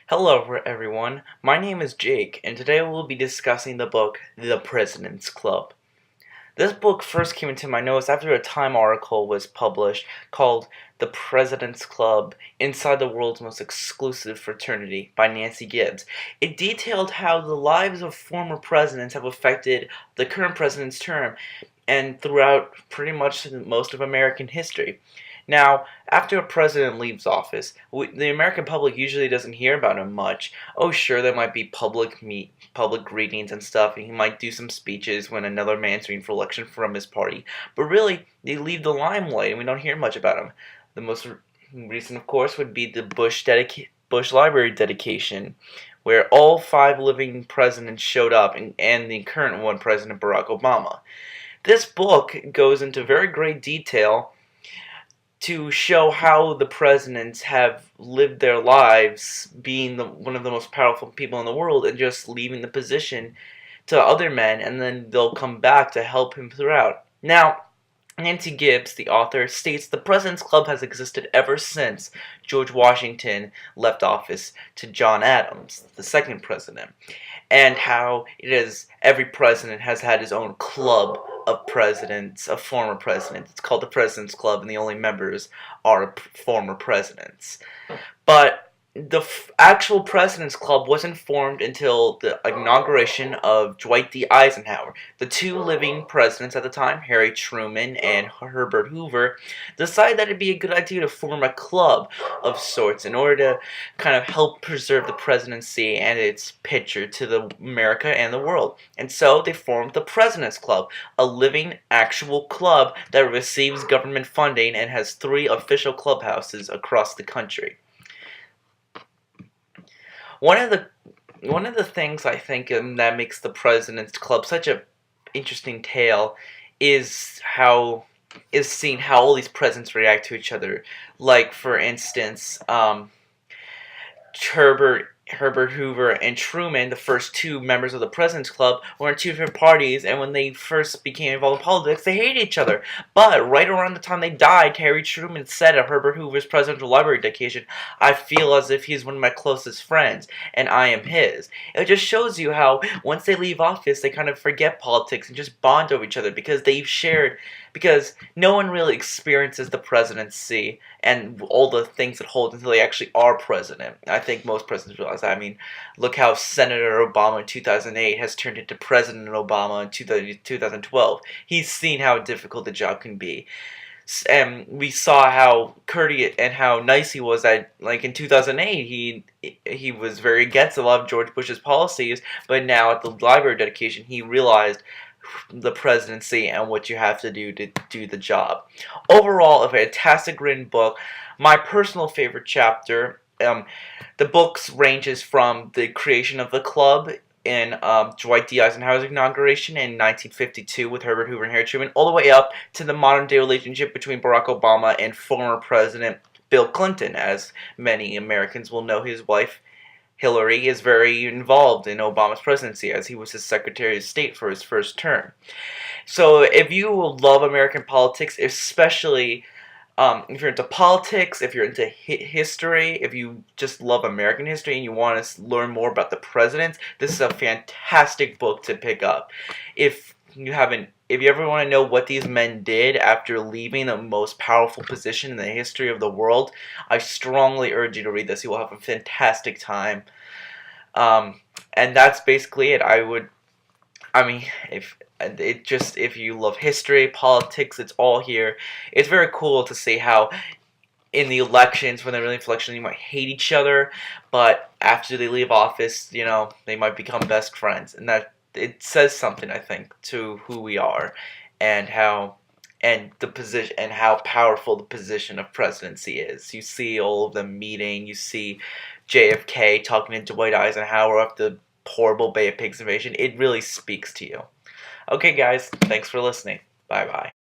Hello everyone, my name is Jake, and today we'll be discussing the book, The President's Club. This book first came into my notice after a Time article was published called The President's Club, Inside the World's Most Exclusive Fraternity by Nancy Gibbs. It detailed how the lives of former presidents have affected the current president's term and throughout pretty much most of American history. Now, after a president leaves office, the American public usually doesn't hear about him much. Oh, sure, there might be public greetings and stuff, and he might do some speeches when another man's running for election from his party. But really, they leave the limelight, and we don't hear much about him. The most recent, of course, would be the Bush Library dedication, where all 5 living presidents showed up, and the current one, President Barack Obama. This book goes into very great detail to show how the presidents have lived their lives being one of the most powerful people in the world and just leaving the position to other men, and then they'll come back to help him throughout. Now, Nancy Gibbs, the author, states the President's Club has existed ever since George Washington left office to John Adams, the second president, and how every president has had his own club of presidents, of former presidents. It's called the President's Club, and the only members are former presidents. But the actual President's Club wasn't formed until the inauguration of Dwight D. Eisenhower. The 2 living presidents at the time, Harry Truman and Herbert Hoover, decided that it'd be a good idea to form a club of sorts in order to kind of help preserve the presidency and its picture to America and the world. And so they formed the President's Club, a living, actual club that receives government funding and has 3 official clubhouses across the country. One of the things I think that makes the President's Club such an interesting tale is seeing how all these presidents react to each other. Like, for instance, Herbert Hoover and Truman, the first 2 members of the President's Club, were in 2 different parties, and when they first became involved in politics, they hated each other. But right around the time they died, Harry Truman said at Herbert Hoover's Presidential Library dedication, "I feel as if he's one of my closest friends, and I am his." It just shows you how once they leave office, they kind of forget politics and just bond over each other because no one really experiences the presidency and all the things it holds until they actually are president. I think most presidents realize that. I mean, look how Senator Obama in 2008 has turned into President Obama in 2012. He's seen how difficult the job can be. And we saw how courteous and how nice he was at, like, in 2008, he was very against a lot of George Bush's policies, but now at the library dedication, he realized the presidency and what you have to do the job. Overall, a fantastic written book. My personal favorite chapter, the book ranges from the creation of the club in Dwight D. Eisenhower's inauguration in 1952 with Herbert Hoover and Harry Truman, all the way up to the modern-day relationship between Barack Obama and former President Bill Clinton. As many Americans will know, his wife Hillary is very involved in Obama's presidency, as he was his Secretary of State for his first term. So if you love American politics, especially if you're into politics, if you're into history, if you just love American history and you want to learn more about the presidents, this is a fantastic book to pick up. If you ever want to know what these men did after leaving the most powerful position in the history of the world, I strongly urge you to read this. You will have a fantastic time. And that's basically it. If you love history, politics, it's all here. It's very cool to see how in the elections, when they're really elections, you might hate each other, but after they leave office, they might become best friends, and that it says something, I think, to who we are and how powerful the position of presidency is. You see all of them meeting. You see JFK talking to Dwight Eisenhower after the horrible Bay of Pigs invasion. It really speaks to you. Okay, guys, thanks for listening. Bye-bye.